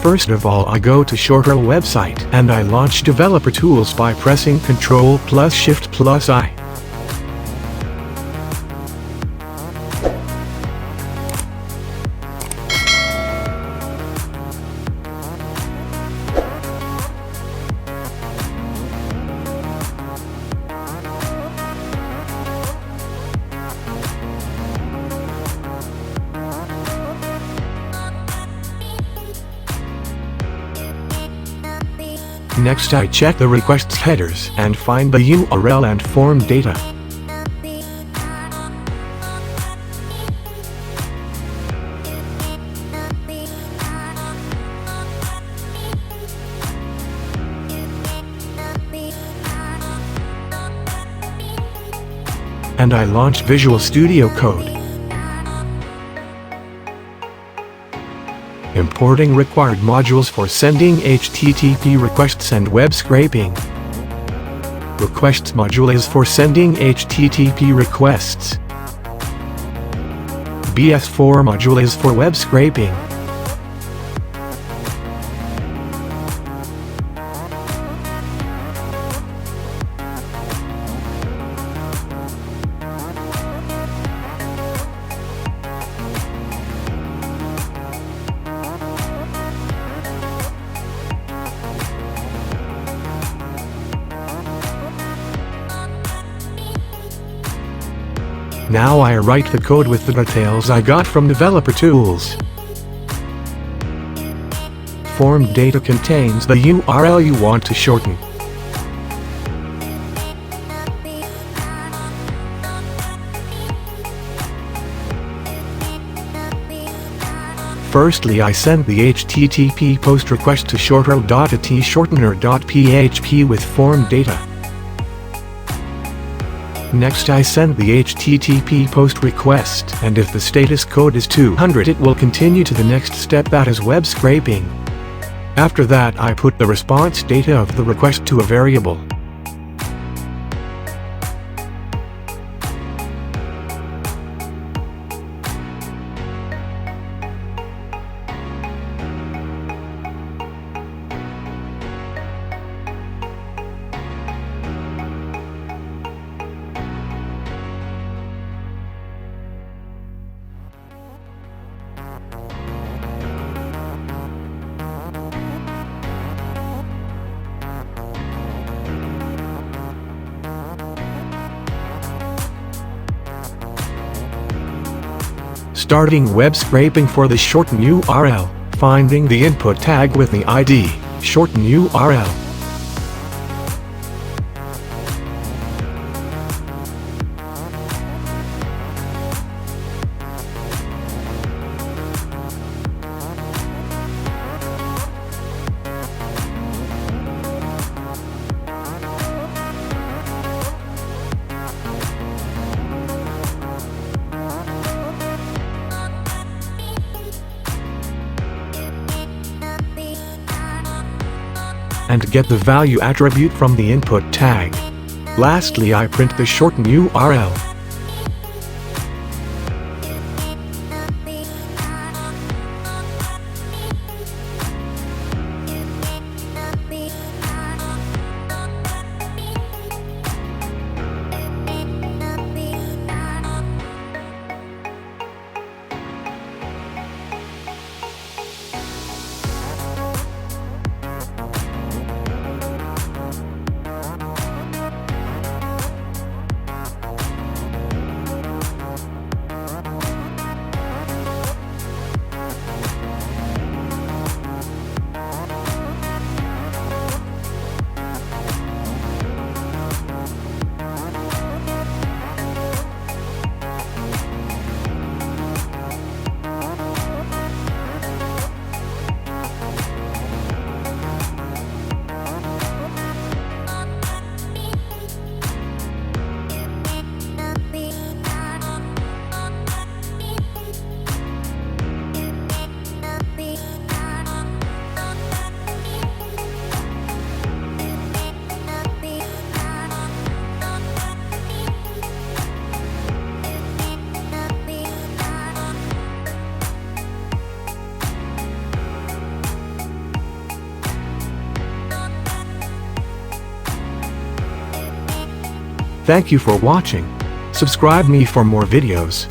First of all, I go to shortner website and I launch developer tools by pressing Ctrl+Shift+I. Next I check the request's headers and find the URL and form data. And I launch Visual Studio Code. Importing required modules for sending HTTP requests and web scraping. Requests module is for sending HTTP requests. BS4 module is for web scraping. Now I write the code with the details I got from developer tools. Form data contains the URL you want to shorten. Firstly, I send the HTTP post request to shortner.php with form data. Next I send the HTTP post request, and if the status code is 200 it will continue to the next step, that is web scraping. After that I put the response data of the request to a variable. Starting web scraping for the shorten URL, finding the input tag with the ID, shorten URL. And get the value attribute from the input tag. Lastly, I print the shorten URL. Thank you for watching. Subscribe me for more videos.